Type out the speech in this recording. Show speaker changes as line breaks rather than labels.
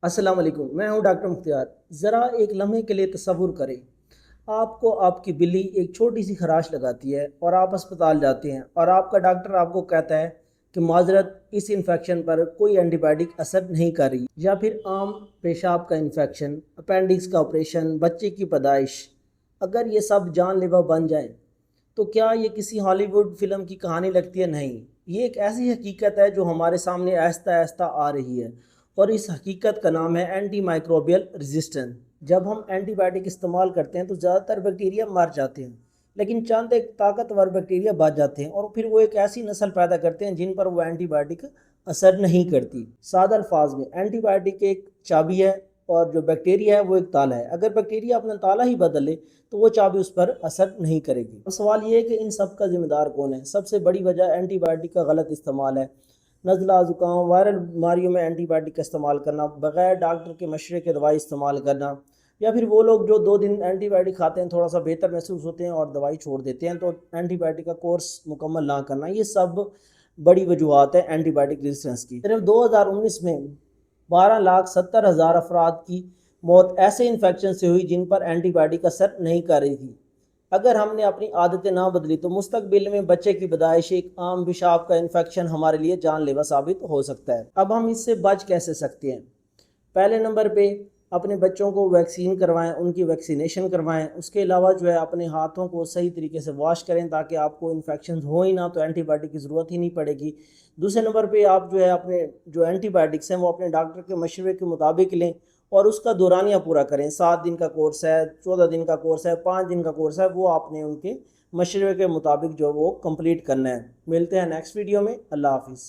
السلام علیکم، میں ہوں ڈاکٹر مختار۔ ذرا ایک لمحے کے لیے تصور کریں، آپ کو آپ کی بلی ایک چھوٹی سی خراش لگاتی ہے اور آپ اسپتال جاتے ہیں اور آپ کا ڈاکٹر آپ کو کہتا ہے کہ معذرت، اس انفیکشن پر کوئی اینٹی بائیوٹک اثر نہیں کر رہی، یا پھر عام پیشاب کا انفیکشن، اپینڈکس کا آپریشن، بچے کی پیدائش۔ اگر یہ سب جان لیوا بن جائیں تو کیا یہ کسی ہالی ووڈ فلم کی کہانی لگتی ہے؟ نہیں، یہ ایک ایسی حقیقت ہے جو ہمارے سامنے آہستہ آہستہ آ رہی ہے، اور اس حقیقت کا نام ہے اینٹی مائکروبیل ریزسٹنس۔ جب ہم اینٹی بائیوٹک استعمال کرتے ہیں تو زیادہ تر بیکٹیریا مر جاتے ہیں، لیکن چند ایک طاقتور بیکٹیریا بچ جاتے ہیں، اور پھر وہ ایک ایسی نسل پیدا کرتے ہیں جن پر وہ اینٹی بائیوٹک اثر نہیں کرتی۔ سادہ الفاظ میں، اینٹی بائیوٹک ایک چابی ہے اور جو بیکٹیریا ہے وہ ایک تالا ہے۔ اگر بیکٹیریا اپنا تالا ہی بدل لے تو وہ چابی اس پر اثر نہیں کرے گی۔ اب سوال یہ ہے کہ ان سب کا ذمہ دار کون ہے؟ سب سے بڑی وجہ اینٹی بائیوٹک کا غلط استعمال ہے۔ نزلہ، زکام، وائرل بیماریوں میں اینٹی بائیوٹک کا استعمال کرنا، بغیر ڈاکٹر کے مشورے کے دوائی استعمال کرنا، یا پھر وہ لوگ جو 2 دن اینٹی بائیوٹک کھاتے ہیں، تھوڑا سا بہتر محسوس ہوتے ہیں اور دوائی چھوڑ دیتے ہیں، تو اینٹی بائیوٹک کا کورس مکمل نہ کرنا، یہ سب بڑی وجوہات ہیں اینٹی بائیوٹک ریزسٹنس کی۔ صرف 2019 میں 12,70,000 افراد کی موت ایسے انفیکشن سے ہوئی جن پر اینٹی بائیوٹک اثر نہیں کر رہی تھی۔ اگر ہم نے اپنی عادتیں نہ بدلی تو مستقبل میں بچے کی پیدائش ایک عام پیشاب کا انفیکشن ہمارے لیے جان لیوا ثابت ہو سکتا ہے۔ اب ہم اس سے بچ کیسے سکتے ہیں؟ پہلے نمبر پہ اپنے بچوں کو ویکسین کروائیں، ان کی ویکسینیشن کروائیں۔ اس کے علاوہ اپنے ہاتھوں کو صحیح طریقے سے واش کریں تاکہ آپ کو انفیکشن ہو ہی نہ، تو اینٹی بائیوٹک کی ضرورت ہی نہیں پڑے گی۔ دوسرے نمبر پہ آپ اپنے جو اینٹی بائیوٹکس ہیں وہ اپنے ڈاکٹر کے مشورے کے مطابق لیں اور اس کا دورانیہ پورا کریں۔ 7 دن کا کورس ہے، 14 دن کا کورس ہے، 5 دن کا کورس ہے، وہ آپ نے ان کے مشورے کے مطابق وہ کمپلیٹ کرنا ہے۔ ملتے ہیں نیکسٹ ویڈیو میں۔ اللہ حافظ۔